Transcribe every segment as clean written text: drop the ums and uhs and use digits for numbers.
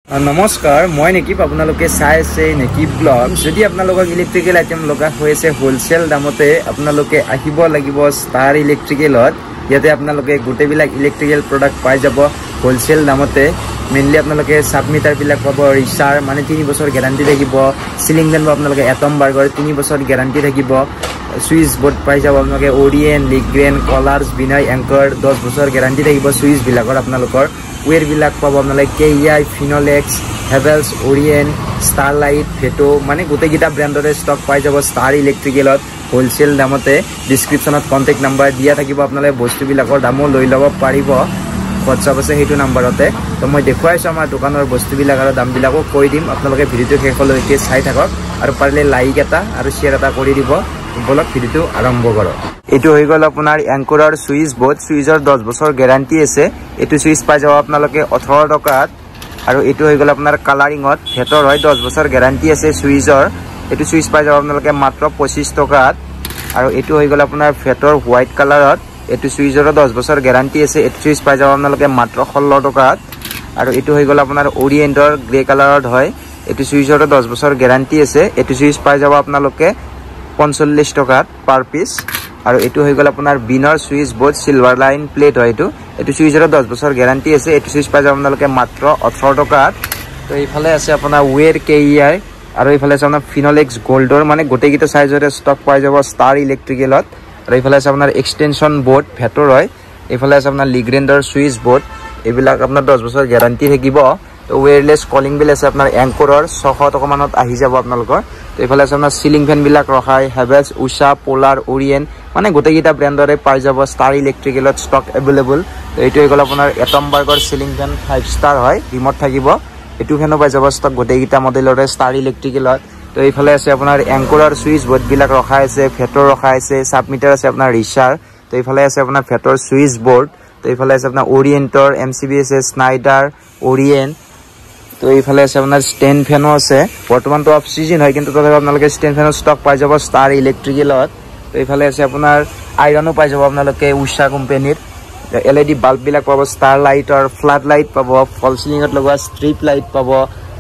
নমস্কাৰ মই নেকি আপোনালোকে চাই আছে নেকি ব্লগ যদি আপোনালোকক ইলেক্ট্ৰিকেল আইটেম লগা হৈছে হোলসেল দামতে আপোনালোকে আহিব লাগিব ষ্টাৰ ইলেক্ট্ৰিকেলত ইয়াতে আপোনালোকে গোটেইবিলাক ইলেক্ট্ৰিকেল প্ৰডাক্ট পাই যাব হোলসেল দামতে মেইনলি আপোনালোকে সাবমিটাৰ বিলাক পাব ৰিচাৰ মানে 3 বছৰ গ্যাৰান্টি থাকিব সিলিং ফেন আপোনালোকে এটম বাৰ্গৰ 3 বছৰ গ্যাৰান্টি থাকিব সুইচ বোৰ্ড পাই যাব আপোনালোকে ওৰিয়েন লিগ্ৰেন কলাৰ্স বিনয় এংকৰ 10 বছৰ গ্যাৰান্টি থাকিব সুইচ বিলাকৰ আপোনালোকৰ ওয়েৰ বিলাক পাব আপোনালোকে KEI Finlex Havells ওৰিয়েন Sterlite veto মানে গোটেইকিটা ব্ৰ্যান্ডৰে ষ্টক পাই যাব ষ্টাৰ ইলেক্ট্ৰিকেলত হোলসেল দামতে ডেসক্ৰিপচনত কন্টাক্ট নাম্বাৰ দিয়া থাকিব আপোনালোকে বস্তুবিলাকৰ দামো লৈ ল'ব পাৰিব WhatsApp আছে হেতু নাম্বাৰতে তো মই দেখুৱাইছো আমাৰ দোকানৰ বস্তুবিলাক আৰু দামবিলাকো কৈ দিম আপোনালোকে ভিডিওটো শেষলৈকে চাই থাকক আৰু পাৰিলে লাইক এটা আৰু শেয়াৰ এটা কৰি দিব বলক ভিডিওটো আৰম্ভ কৰক এটো হৈ গল আপোনাৰ এংকৰৰ সুইচ বোৰ্ড সুইচৰ 10 বছৰ গ্যাৰান্টি আছে এটো সুইচ পাই যাব আপোনালোকে 18 টকাত আৰু এটো হৈ গল আপোনাৰ কালাৰিংত হেতৰ হয় 10 বছৰ গ্যাৰান্টি আছে সুইচৰ এটো সুইচ পাই যাব আপোনালোকে মাত্ৰ 25 টকাত আৰু এটো হৈ গল আপোনাৰ ফেটৰ হোৱাইট কালাৰত এটো সুইচৰ 10 বছৰ গ্যাৰান্টি আছে এটো সুইচ পাই যাব আপোনালোকে মাত্ৰ 16 টকাত আৰু এটো হৈ গল আপোনাৰ ওৰিয়েন্টৰ গ্ৰে কালাৰত হয় এটো সুইচৰ 10 বছৰ গ্যাৰান্টি আছে এটো সুইচ পাই যাব আপোনালোকে 45 টকাত পাৰ পিস আৰু এটো হৈ গল আপোনাৰ বিনৰ switch board silver line plate হয় এটো সুইচৰ 10 বছৰ গ্যাৰান্টি আছে এটো সুইচ পাই যাব আপোনালোকে মাত্ৰ 18 টকাত তো এইফালে আছে আপোনাৰ ওয়েৰ কেইআই আৰু এইফালে আছে আপোনাৰ ফিনলেক্স গোল্ডৰ মানে গোটেইকিটা সাইজৰে ষ্টক পাই যাব ষ্টাৰ ইলেক্ট্ৰিকেলত আৰু এইফালে আছে আপোনাৰ এক্সটেনশন বোৰ্ড ভেটৰ হয় এইফালে আছে আপোনাৰ লিগ্ৰেন্ডৰ সুইচ বোৰ্ড এইবিলাক আপোনাৰ 10 বছৰ গ্যাৰান্টি থাকিব তো ওয়্যাৰলেস কলিং বিল আছে আপোনাৰ এংকৰৰ 600 টকা মানত আহি যাব আপোনালোকৰ তো এইফালে আছে আপোনাৰ সিলিং ফেন বিলাক ৰখাই হেভেলছ উষা পোলাৰ ওৰিয়েন মানে গোটেইকিটা ব্ৰ্যান্ডৰে পাই যাব ষ্টাৰ ইলেক্ট্ৰিকেলত ষ্টক अवेलेबल তো এইটো হৈ গল আপোনাৰ এটম বাৰ্গৰ সিলিং ফেন 5 ষ্টাৰ হয় ৰিমোট থাকিব এটো ফেনো পাই যাব ষ্টক গোটেইকিটা মডেলৰে ষ্টাৰ ইলেক্ট্ৰিকেলত তো এইফালে আছে আপোনাৰ এংকৰৰ সুইচ বোৰ্ড বিলাক ৰখা আছে ফেটৰ ৰখা আছে সাবমিটাৰ আছে আপোনাৰ ৰিচাৰ তো এইফালে আছে আপোনাৰ ফেটৰ সুইচ বোৰ্ড তো এইফালে আছে আপোনাৰ ওৰিয়েন্টৰ এমসিবি আছে স্নাইডাৰ ওৰিয়েন তো এইফালে আছে আপোনাৰ স্ট্যান্ড ফেনো আছে বৰ্তমান তো অফ সিজন হয় কিন্তু তথাপি আপোনালোকে স্ট্যান্ড ফেনৰ ষ্টক পাই যাব ষ্টাৰ ইলেক্ট্ৰিকেলত তো এইফালে আছে আপোনাৰ আইৰনো পাই যাব আপোনালোকে উষা কোম্পানীৰ LED বাল্ব বিলাক পাব ষ্টাৰ লাইটৰ ফ্লাড লাইট পাব ফল সিলিংত লগোৱা ষ্ট্ৰিপ লাইট পাব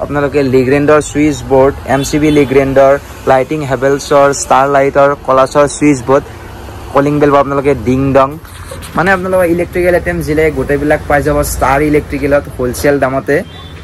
আপোনালোকে লিগ্ৰেন্ডৰ সুইচ বোৰ্ড এমসিবি লিগ্ৰেন্ডৰ লাইটিং হেভেলছৰ ষ্টাৰ লাইটৰ কলাছৰ সুইচ বোৰ্ড কলিং বেল আপোনালোকে ডিং ডং মানে আপোনালোকে ইলেক্ট্ৰিকেল আইটেম জিলে গোটেইবিলাক পাই যাব ষ্টাৰ ইলেক্ট্ৰিকেলত হোলসেল দামতে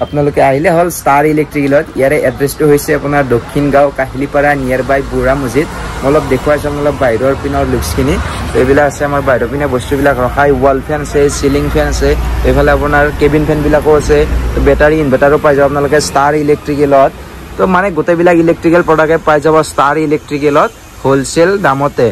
আপোনালোকে আহিলে হল ষ্টাৰ ইলেক্ট্ৰিকেলত ইয়াৰে এড্ৰেছটো হৈছে আপোনাৰ দক্ষিণ গাঁও কাহিলিপাৰা নিয়াৰ বাই বুঢ়া মছজিদ অলপ দেখুৱাইছো অলপ বাহিৰৰ পিনৰ লুকছখিনি এইবিলাক আছে আমাৰ বাহিৰৰ পিনে বস্তুবিলাক ৰখাই ওয়াল ফেন আছে সিলিং ফেন আছে এইফালে আপোনাৰ কেবিন ফেন বিলাকো আছে বেটাৰী ইনভাৰ্টাৰো পাই যাব আপোনালোকে ষ্টাৰ ইলেক্ট্ৰিকেলত তো মানে গোটেইবিলাক ইলেক্ট্ৰিকেল প্ৰডাক্টে পাই যাব ষ্টাৰ ইলেক্ট্ৰিকেলত হোলসেল দামতে